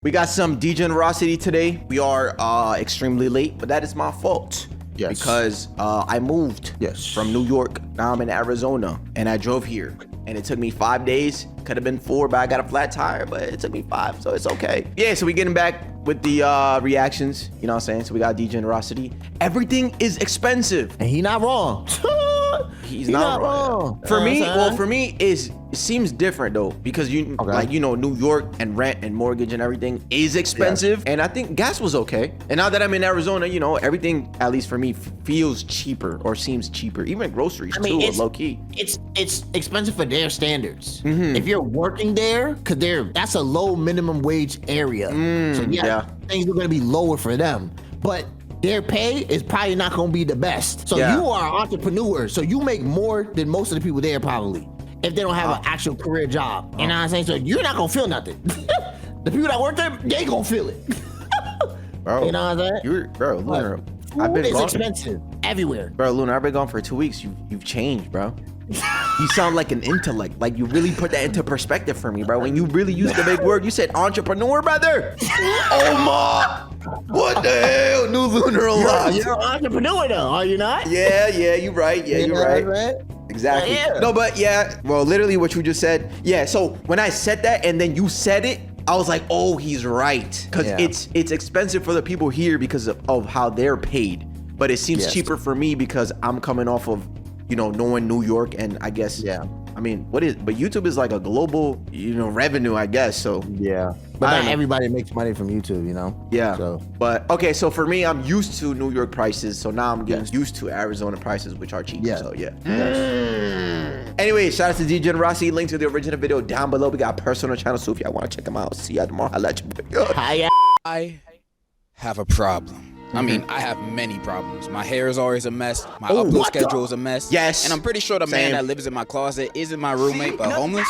We got some degenerosity today. We are extremely late, but that is my fault. Yes. Because I moved from New York. Now I'm in Arizona, and I drove here. And it took me 5 days. Could have been 4, but I got a flat tire, but it took me 5, so it's okay. Yeah, so we getting back with the reactions. You know what I'm saying? So we got degenerosity. Everything is expensive. And he not wrong. He's not wrong. For me, well, for me, it seems different though, because like, you know, New York and rent and mortgage and everything is expensive. And I think gas was okay. And now that I'm in Arizona, you know, everything, at least for me, feels cheaper or seems cheaper. Even groceries too, low key. It's expensive for their standards. If you're working there, that's a low minimum wage area. So things are gonna be lower for them. But their pay is probably not gonna be the best. So you are an entrepreneur, so you make more than most of the people there probably, if they don't have an actual career job. You know what I'm saying? So you're not gonna feel nothing. The people that work there, they gonna feel it. Bro, you know what I'm saying? Lunar, food is expensive everywhere. Bro, Lunar, I've been gone for 2 weeks. You've changed, bro. You sound like an intellect. Like you really put that into perspective for me, bro. When you really used the big word, you said entrepreneur, brother. Oh my! What the hell? New Lunar alive. You're an entrepreneur though, are you not? Yeah, you right. Yeah, you're right. Exactly. No, but well, literally what you just said. Yeah, so when I said that and then you said it, I was like, oh, he's right. Because it's expensive for the people here because of how they're paid. But it seems cheaper for me because I'm coming off of, you know, knowing New York, and I guess, I mean, but YouTube is like a global, you know, revenue, I guess. So but not everybody makes money from YouTube, you know. So but okay, so for me, I'm used to New York prices, so now I'm getting used to Arizona prices, which are cheaper. So anyway, shout out to Degenerocity. Link to the original video down below. We got personal channel, so if y'all want to check them out, see y'all tomorrow. I'll let you. I have a problem. I mean, I have many problems. My hair is always a mess. My upload schedule is a mess. Yes. And I'm pretty sure the man that lives in my closet isn't my roommate, but homeless.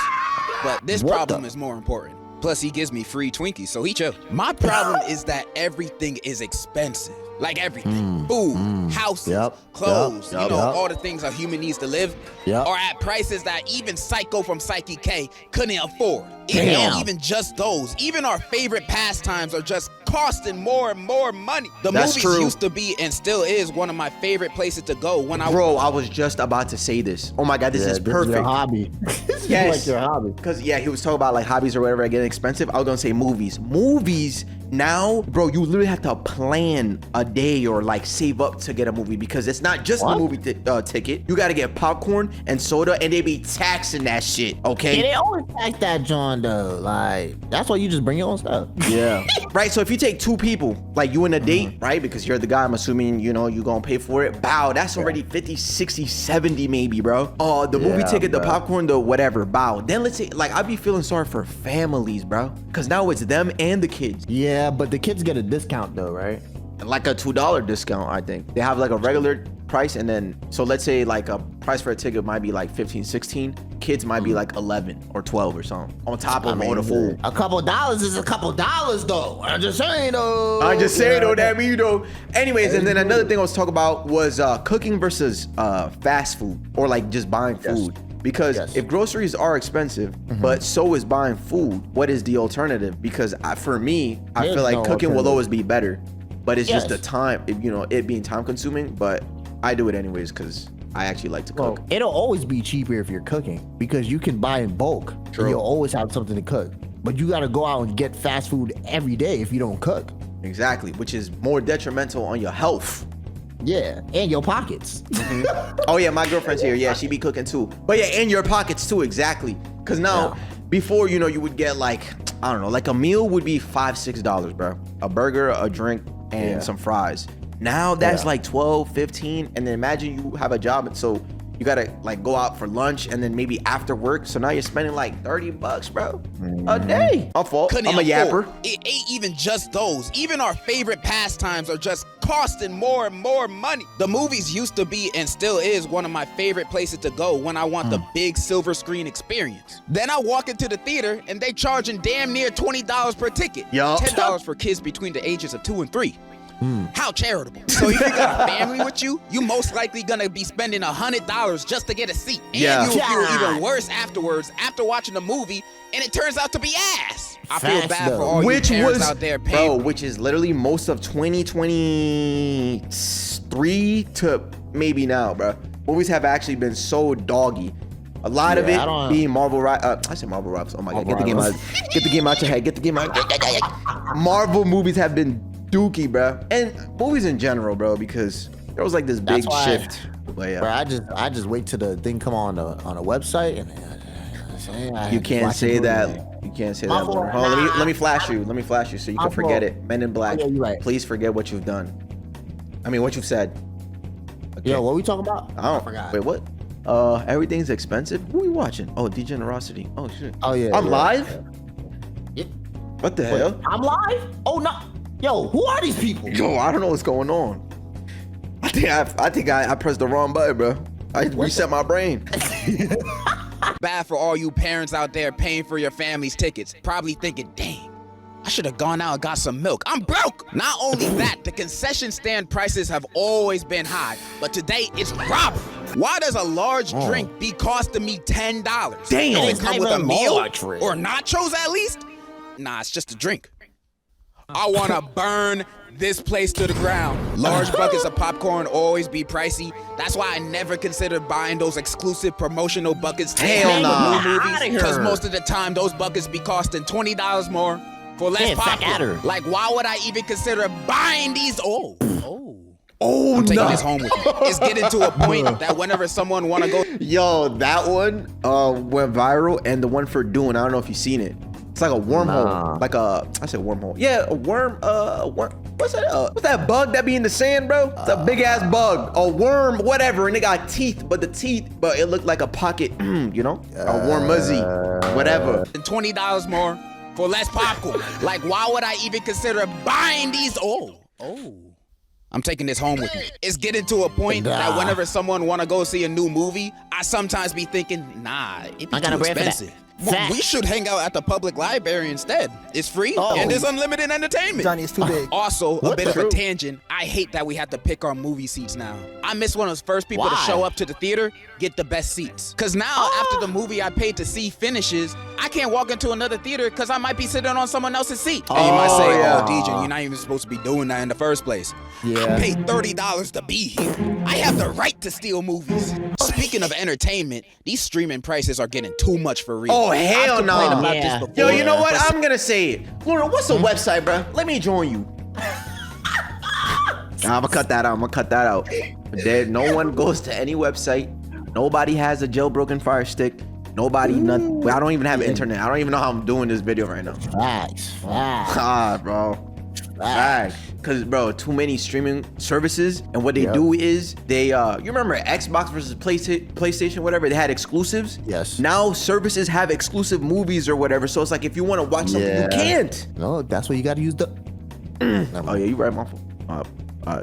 But this problem is more important. Plus, he gives me free Twinkies, so he chill. My problem is that everything is expensive. Like everything. Food, houses, clothes, you know, all the things a human needs to live are at prices that even Psycho from Psyche K couldn't afford. Even just those. Even our favorite pastimes are just costing more and more money. The movies used to be and still is one of my favorite places to go when I was just about to say this. Oh my God, this is perfect. This is your hobby. This is like your hobby. Because he was talking about like hobbies or whatever getting expensive. I was gonna say movies. Movies now, bro, you literally have to plan a day or like save up to get a movie, because it's not just the movie ticket. You gotta get popcorn and soda, and they be taxing that shit, okay? Yeah, they always tax that, John, though. Like, that's why you just bring your own stuff. Right, so if you take 2 people, like you in a date, right? Because you're the guy, I'm assuming, you know, you gonna pay for it. Bow, that's already 50, 60, 70 maybe, bro. The movie ticket, the popcorn, the whatever, bow. Then let's say, like, I'd be feeling sorry for families, bro. Because now it's them and the kids. Yeah, but the kids get a discount though, right? Like a $2 discount, I think. They have like a regular price, and then, so let's say like a price for a ticket might be like 15, 16. Kids might be like 11 or 12 or something. On top of all the food. A couple dollars is a couple dollars though. I'm just saying though. That mean, you know. Anyways, and then another thing I was talking about was cooking versus fast food, or like just buying food. Because if groceries are expensive, but so is buying food, what is the alternative? Because for me, I feel like cooking will always be better, but it's just the time, you know, it being time consuming, but I do it anyways because I actually like to cook. It'll always be cheaper if you're cooking, because you can buy in bulk. True. And you'll always have something to cook. But you got to go out and get fast food every day if you don't cook. Exactly, which is more detrimental on your health. Yeah, and your pockets. Oh yeah, my girlfriend's here. Yeah, she be cooking too. But yeah, and your pockets too, exactly. Because now, before, you know, you would get like, I don't know, like a meal would be $5, $6, bro. A burger, a drink, and some fries. Now that's like 12, 15, and then imagine you have a job, and so you gotta like go out for lunch and then maybe after work. So now you're spending like $30, bro, a day. My fault. I'm a yapper. It ain't even just those. Even our favorite pastimes are just costing more and more money. The movies used to be and still is one of my favorite places to go when I want the big silver screen experience. Then I walk into the theater and they charging damn near $20 per ticket. $10 for kids between the ages of 2 and 3. How charitable. So if you got a family with you, you most likely gonna be spending $100 just to get a seat. And Yeah. you'll feel even worse afterwards after watching the movie, and it turns out to be ass. I feel Facts, bad for though. all you parents out there paying. which is literally most of 2023 to maybe now, bro. Movies have actually been so doggy. A lot of Yeah, it I being Marvel. I said Marvel Rivals. Oh my god, Marvel get the game out. Get the game out your head. Get the game out. Marvel movies have been dookie, bro, and movies in general, bro, because there was like this big That's why- shift. But yeah, Bro, I just wait till the thing come on a website and you can't say that. You can't say that. Marvel, Hold on, nah. let me flash you. Let me flash you so you can Marvel. forget it. Men in Black. Oh, yeah, you're right. Please forget what you've done. I mean, what you've said. Okay. Yo, what we talking about? I don't. forgot. Wait, what? Everything's expensive. Who are we watching? Oh, Degenerocity. Oh shit. Oh yeah. I'm yeah. live. Yeah. What the Wait, hell? I'm live? Oh no. Yo, who are these people? Yo, I don't know what's going on. I think I pressed the wrong button, bro. I reset my brain. Bad for all you parents out there paying for your family's tickets, probably thinking, dang, I should have gone out and got some milk. I'm broke. Not only that, the concession stand prices have always been high, but today it's robbery. Why does a large drink be costing me $10? Damn. Does It's it come not with a even meal large, Rick. or nachos at least? Nah, it's just a drink. I want to burn this place to the ground. Large buckets of popcorn always be pricey. That's why I never consider buying those exclusive promotional buckets to Hell hang nah. with new Outta movies. here. Because most of the time, those buckets be costing $20 more for less Yeah, fuck outta popcorn. here. Like, why would I even consider buying these? Oh. Oh I'm taking no. this home with me. It's getting to a point that whenever someone want to go Yo, that one went viral, and the one for Dune. I don't know if you've seen it. It's like a wormhole, Nah. like I said wormhole. Yeah, a worm. What's that? What's that bug that be in the sand, bro? It's a big ass bug, a worm, whatever, and it got teeth, but it looked like a pocket, you know, a wormuzzy, whatever. $20 more for less popcorn. Like, why would I even consider buying these? I'm taking this home with me. It's getting to a point that whenever someone want to go see a new movie, I sometimes be thinking, nah, it be I got too a brand for that. expensive. Well, we should hang out at the public library instead. It's free and there's unlimited entertainment. Johnny, it's too big. Also, a bit of a True. tangent. I hate that we have to pick our movie seats now. I miss one of those first people to Why? show up to the theater, get the best seats. Cause now after the movie I paid to see finishes, I can't walk into another theater because I might be sitting on someone else's seat. And you might say, yeah. oh, DJ, you're not even supposed to be doing that in the first place. Yeah. I paid $30 to be here. I have the right to steal movies. Speaking of entertainment, these streaming prices are getting too much for real. Oh, hell I've complained no. about Yeah. this before. Yo, you know what? but I'm gonna say it. Lunar, what's the website, bro? Let me join you. Nah, I'm gonna cut that out. No one goes to any website. Nobody has a jailbroken Fire Stick. Nobody, nothing. I don't even have internet. I don't even know how I'm doing this video right now. Facts. Bro. Facts. Cause bro, too many streaming services, and what they do is they you remember Xbox versus PlayStation, whatever, they had exclusives. Yes. Now services have exclusive movies or whatever, so it's like if you want to watch something, you can't. No, that's why you got to use the. Oh yeah, you right, my fault.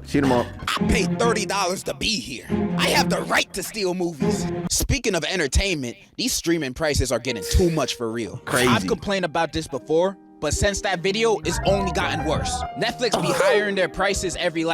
Shoot them up. I paid $30 to be here. I have the right to steal movies. Speaking of entertainment, these streaming prices are getting too much for real. Crazy. I've complained about this before, but since that video, it's only gotten worse. Netflix be hiring their prices every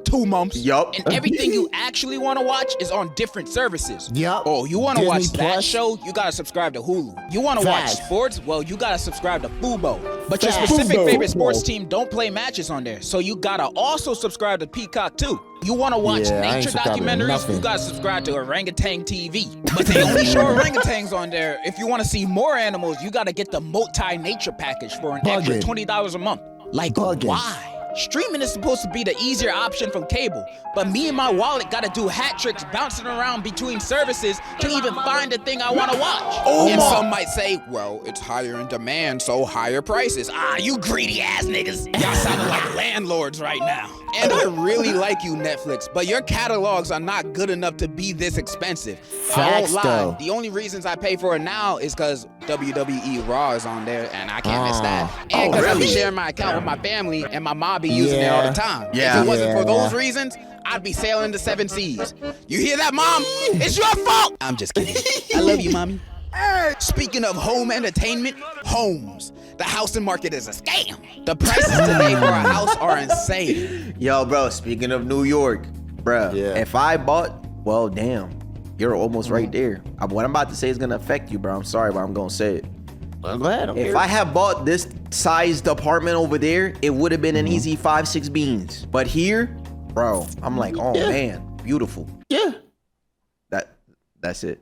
2 months. Yup. And everything you actually want to watch is on different services. Yup. Oh, you want to Disney watch that Plus. show? You gotta subscribe to Hulu. You want to watch Facts. sports? Well, you gotta subscribe to Fubo. But your Facts. specific Fubo. favorite sports team don't play matches on there, so you gotta also subscribe to Peacock too. You want to watch Yeah, I ain't nature subscribing to documentaries? nothing. You gotta subscribe to Orangutan TV. But they only show orangutans on there. If you want to see more animals, you gotta get the multi-nature package for an extra Bugging. $20 a month. Like, Bugging. why? Streaming is supposed to be the easier option from cable, but me and my wallet gotta do hat tricks bouncing around between services to even find the thing I wanna watch. And some might say, well, it's higher in demand, so higher prices. Ah, you greedy ass niggas. Y'all sounding like landlords right now. And I really like you, Netflix, but your catalogs are not good enough to be this expensive. I won't Facts, lie. though. The only reasons I pay for it now is because WWE Raw is on there, and I can't miss that. And because I be sharing my account with my family, and my mom be using it all the time. Yeah. If it wasn't for Yeah. those reasons, I'd be sailing the 7 seas. You hear that, Mom? It's your fault. I'm just kidding. I love you, Mommy. Speaking of home entertainment, homes. The housing market is a scam. The prices today for a house are insane. Yo, bro, speaking of New York, bro, if I bought, well, damn, you're almost right there. What I'm about to say is gonna affect you, bro. I'm sorry, but I'm gonna say it. I'm glad. If I had bought this sized apartment over there, it would have been an easy 5-6 beans. But here, bro, I'm like, oh man, beautiful. Yeah. That's it.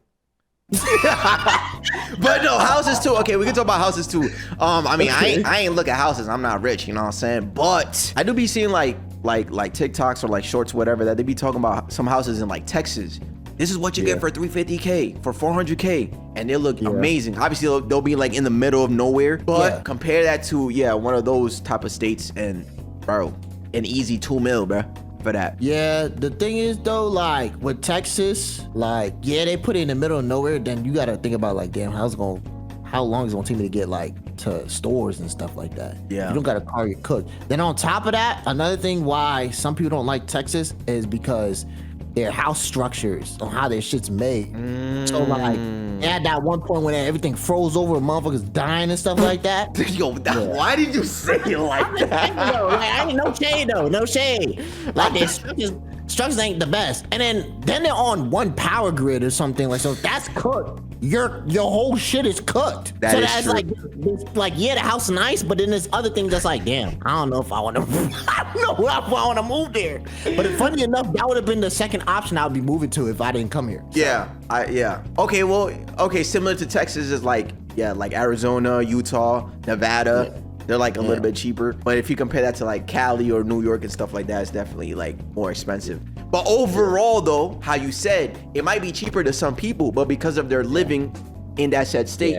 But no, houses too. Okay, we can talk about houses too. I mean, I ain't look at houses. I'm not rich, you know what I'm saying? But I do be seeing like TikToks or like shorts, whatever, that they be talking about some houses in like Texas. This is what you get for $350K, for $400K, and they look amazing. Obviously, they'll be like in the middle of nowhere, but compare that to one of those type of states, and bro, an easy $2 million, bro. For that. Yeah, the thing is though, like with Texas, like they put it in the middle of nowhere. Then you gotta think about like, damn, how long is it gonna take me to get like to stores and stuff like that? Yeah, you don't got a car, you cook. Then on top of that, another thing why some people don't like Texas is because their house structures on how their shit's made. So like, they had that one point when everything froze over, motherfuckers dying and stuff like that. Yo, why did you say it like that? I ain't no shade though, no shade. Like their structures ain't the best. And then they're on one power grid or something like, so that's cooked. Your whole shit is cooked. That's true. Like the house is nice, but then there's other things that's like, damn, I don't know if I want to. I don't know if I want to move there. But funny enough, that would have been the second option I would be moving to if I didn't come here. So. Okay, well, similar to Texas is like Arizona, Utah, Nevada. Yeah. They're like a little bit cheaper. But if you compare that to like Cali or New York and stuff like that, it's definitely like more expensive. But overall though, how you said, it might be cheaper to some people, but because of their living in that said state,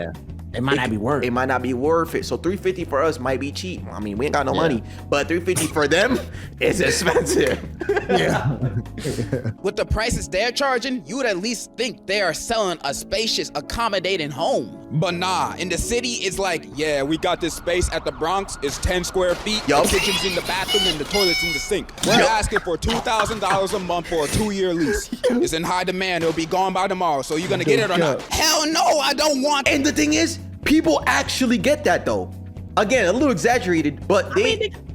it might not be worth it. It might not be worth it. So $350 for us might be cheap. I mean, we ain't got no money, but $350 for them is expensive. With the prices they're charging, you would at least think they are selling a spacious, accommodating home. But nah, in the city, it's like, we got this space at the Bronx. It's 10 square feet. The kitchen's in the bathroom and the toilet's in the sink. We're asking for $2,000 a month for a 2-year lease. It's in high demand. It'll be gone by tomorrow. So you gonna get it or not? Hell no, I don't want it. And the thing is, people actually get that though. Again, a little exaggerated, but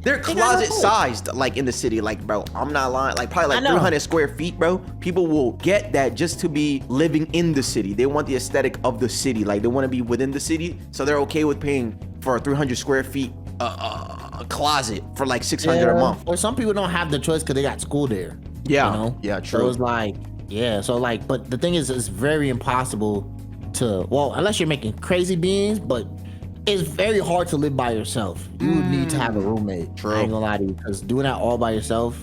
they're closet sized, like in the city. Like, bro, I'm not lying. Like probably like 300 square feet, bro. People will get that just to be living in the city. They want the aesthetic of the city. Like they want to be within the city, so they're okay with paying for a 300 square feet a closet for like $600 a month. Or some people don't have the choice because they got school there. Yeah, you know? Yeah, true. So it's like, so like, but the thing is, it's very impossible to, uness you're making crazy beans, but it's very hard to live by yourself. You would need to have a roommate. True. I ain't gonna lie to you, because doing that all by yourself,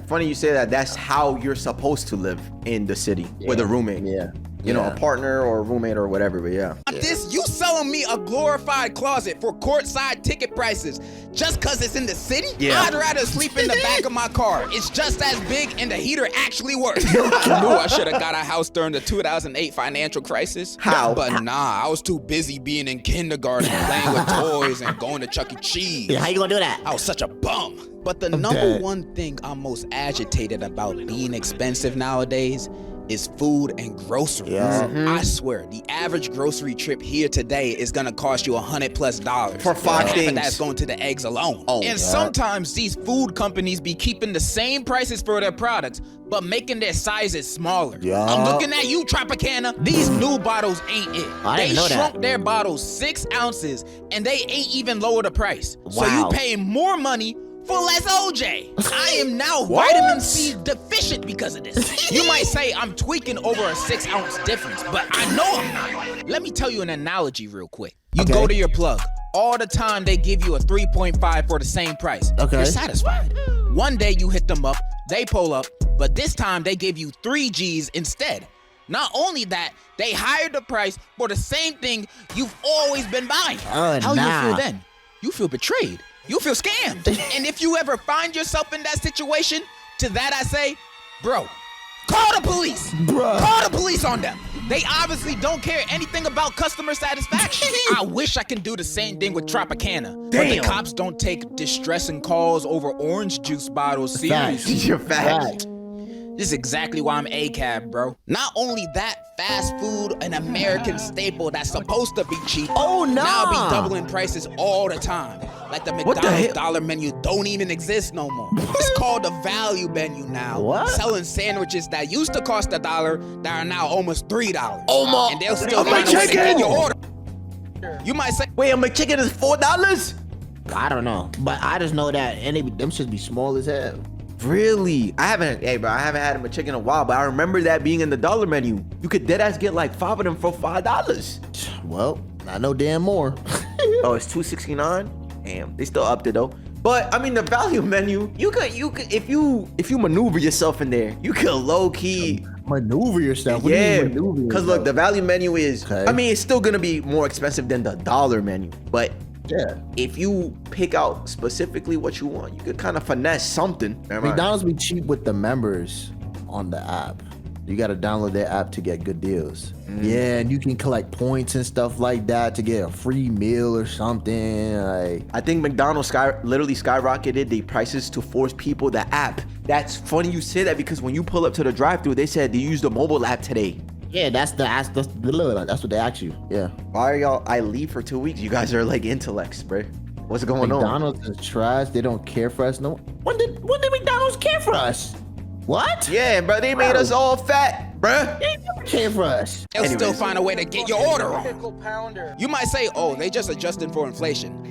funny you say that. That's how you're supposed to live in the city with a roommate. You know, a partner or a roommate or whatever, but You selling me a glorified closet for courtside ticket prices just cause it's in the city? I'd rather sleep in the back of my car. It's just as big and the heater actually works. I knew I should have got a house during the 2008 financial crisis. How? But nah, I was too busy being in kindergarten, playing with toys and going to Chuck E. Cheese. How you gonna do that? I was such a bum. But the number one thing I'm most agitated about being expensive nowadays is food and groceries. I swear, the average grocery trip here today is gonna cost you $100+ for 5 things. And that's going to the eggs alone. Sometimes these food companies be keeping the same prices for their products, but making their sizes smaller. I'm looking at you, Tropicana. These new bottles ain't it. They shrunk their bottles 6 ounces, and they ain't even lower the price. So you pay more money for less OJ. I am now vitamin C deficient because of this. You might say I'm tweaking over a 6-ounce difference, but I know I'm not. Let me tell you an analogy real quick. You go to your plug. All the time they give you a 3.5 for the same price. You're satisfied. One day you hit them up, they pull up, but this time they give you 3 G's instead. Not only that, they hired the price for the same thing you've always been buying. How you feel then? You feel betrayed. You feel scammed. And if you ever find yourself in that situation, to that I say, bro, call the police. Call the police on them. They obviously don't care anything about customer satisfaction. I wish I can do the same thing with Tropicana. But the cops don't take distressing calls over orange juice bottles seriously. You're fact. This is exactly why I'm ACAB, bro. Not only that, fast food, an American staple that's supposed to be cheap, Oh, no. now be doubling prices all the time. Like the What the McDonald's hell? dollar menu don't even exist no more. It's called the value menu now. What? Selling sandwiches that used to cost $1 that are now almost $3. Oh, my. And they'll still Oh, my find a way to chicken. get your order. You might say, Wait, a McChicken is $4? I don't know, but I just know that them should be small as hell. Really? I haven't had a McChicken in a while, but I remember that being in the dollar menu. You could deadass get like 5 of them for $5. Well, I know damn more. Oh, it's $2.69. Damn, they still upped it though. But I mean, the value menu, you could if you maneuver yourself in there, you could low key Maneuver yourself. What do you yeah. mean maneuver Because look, the yourself? value menu is. Okay. I mean, it's still gonna be more expensive than the dollar menu, but Yeah. if you pick out specifically what you want, you could kind of finesse something. Never mind. McDonald's be cheap with the members on the app. You got to download their app to get good deals. Yeah, and you can collect points and stuff like that to get a free meal or something. Like, I think McDonald's literally skyrocketed the prices to force people the app. That's funny you say that because when you pull up to the drive-thru, they said they used the mobile app today. yeah, that's what they ask you. Yeah. Why are y'all? I leave for 2 weeks. You guys are like intellects, bro. What's going on? McDonald's is trash. They don't care for us. No. When did McDonald's care for us? What? Yeah, bro. They made us all fat, bruh. They never care for us. they'll still Anyways. find a way to get your order on. You might say, oh, they just adjusting for inflation.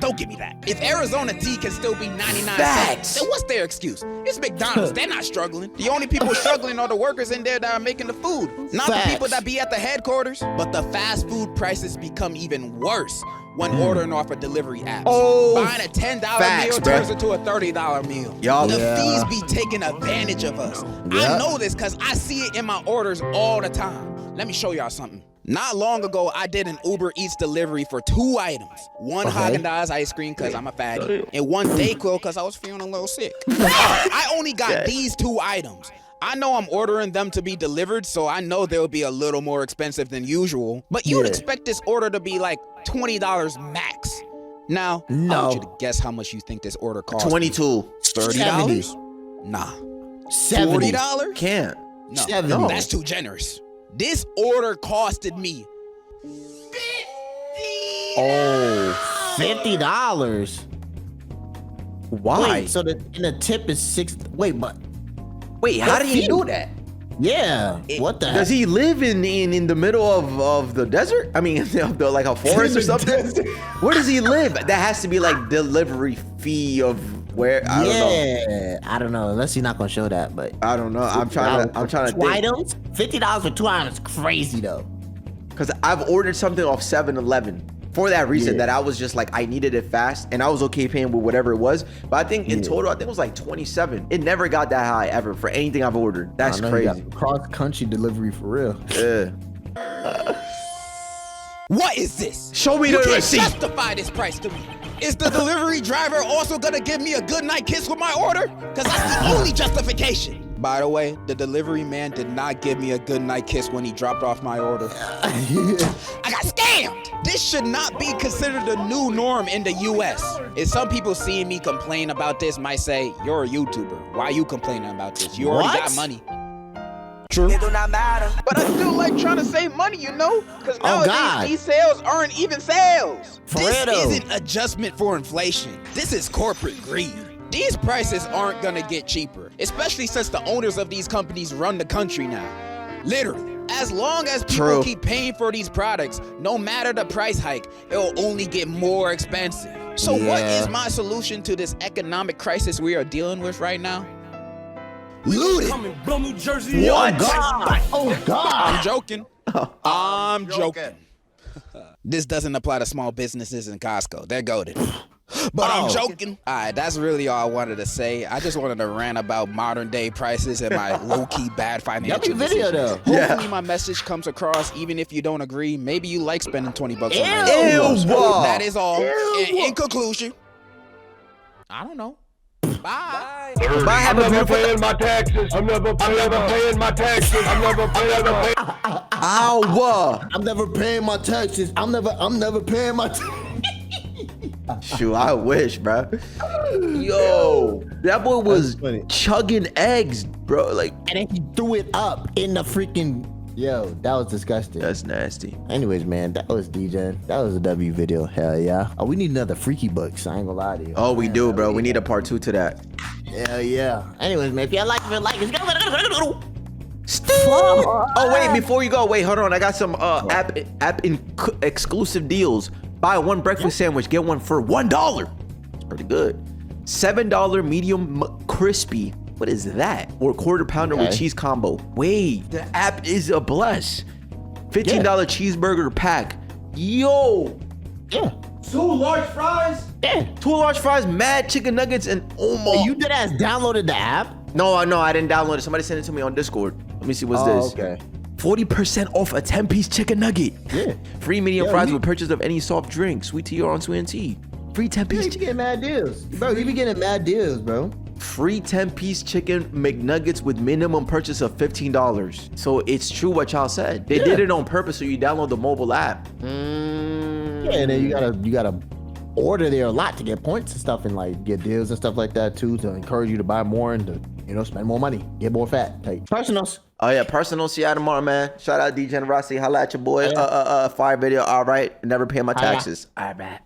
Don't give me that. If Arizona tea can still be 99 Facts. cents, then what's their excuse? It's McDonald's. They're not struggling. The only people struggling are the workers in there that are making the food, not Facts. the people that be at the headquarters. But the fast food prices become even worse when ordering off a delivery app. Oh, Buying a $10 facts, meal bruh. turns into a $30 meal. Y'all- The Yeah. fees be taking advantage of us. Yeah. I know this because I see it in my orders all the time. Let me show y'all something. Not long ago, I did an Uber Eats delivery for 2 items. One Okay. Haagen-Dazs ice cream because I'm a fatty, and one Dayquil because I was feeling a little sick. I only got these 2 items. I know I'm ordering them to be delivered, so I know they'll be a little more expensive than usual. But you'd Yeah. expect this order to be like $20 max. Now, I No. want you to guess how much you think this order cost. 22. $30? Nah. 70. $40? Can't. No, 70. that's too generous. This order costed me Oh, $50. Why? Wait, so the tip is 6. Wait, but Wait, how did he do that? yeah. What the Does heck? he live in the middle of the desert? I mean, like a forest or something? Where does he live? That has to be like delivery fee of where I don't know. Yeah, I don't know. Unless he's not gonna show that, but I don't know. I'm trying to 2 think. items. $50 for 2 items, crazy though. Because I've ordered something off 7-Eleven for that reason Yeah. that I was just like, I needed it fast and I was okay paying with whatever it was. But I think in total, I think it was like 27. It never got that high ever for anything I've ordered. That's I know you crazy. got cross-country delivery for real. Yeah. What is this? Show me You the can't receipt. justify this price to me. Is the delivery driver also gonna give me a good night kiss with my order? Cause that's the only justification. By the way, the delivery man did not give me a good night kiss when he dropped off my order. I got scammed. This should not be considered a new norm in the US. And some people seeing me complain about this might say, you're a YouTuber. Why are you complaining about this? You already What? got money. True. It do not matter. But I still like trying to save money, you know? Because nowadays God. these sales aren't even sales. For This real though. isn't adjustment for inflation. This is corporate greed. These prices aren't gonna get cheaper, especially since the owners of these companies run the country now. Literally. As long as people True. keep paying for these products, no matter the price hike, it'll only get more expensive. So what Yeah. is my solution to this economic crisis we are dealing with right now? Loot it. What? God. Oh God. I'm joking. I'm joking. This doesn't apply to small businesses in Costco. They're goated. But I'm joking. All right, that's really all I wanted to say. I just wanted to rant about modern day prices and my low-key bad financial Yummy video decisions. though. Hopefully my message comes across even if you don't agree. Maybe you like spending $20 on Ew. that. Ew. That is all. Ew. In conclusion, I don't know. Bye. Bye, have a I'm never beautiful paying my taxes. I'm never paying my taxes. I'm never paying. Ow. I'm never paying my taxes. I'm never paying my. Shoot, I wish, bro. Yo, that boy was funny. chugging eggs, bro. Like, And then he threw it up in the freaking. Yo, that was disgusting. that's nasty. Anyways, man, that was Degen. That was a W video. Hell yeah. Oh, we need another freaky books. I ain't gonna lie to you. Oh, we do, bro. We need a part 2 to that. Hell yeah. Anyways, man, if y'all like it, Oh wait, before you go, wait, hold on. I got some exclusive deals. Buy one breakfast sandwich, get one for $1. It's pretty good. $7 medium crispy. What is that? Or quarter pounder with cheese combo. Wait, the app is a bless. $15 cheeseburger pack. Yo, Yeah. 2 large fries. Yeah. 2 large fries, mad chicken nuggets, and Hey, you did ass downloaded the app? No, I didn't download it. Somebody sent it to me on Discord. Let me see what's this. Okay. 40% off a 10-piece chicken nugget. Yeah. Free medium fries with purchase of any soft drink. Sweet tea or unsweetened tea. Free 10-piece You be getting mad deals. Bro, you be getting mad deals, bro. Free 10-piece chicken McNuggets with minimum purchase of $15. So it's true what y'all said. They did it on purpose so you download the mobile app. Yeah, and then you gotta order there a lot to get points and stuff and like get deals and stuff like that too to encourage you to buy more and to, spend more money, get more fat. Take personals. Oh yeah, personal. See y'all tomorrow, man. Shout out Degenerocity. Holla at your boy. Fire video. All right. Never pay my taxes. All right.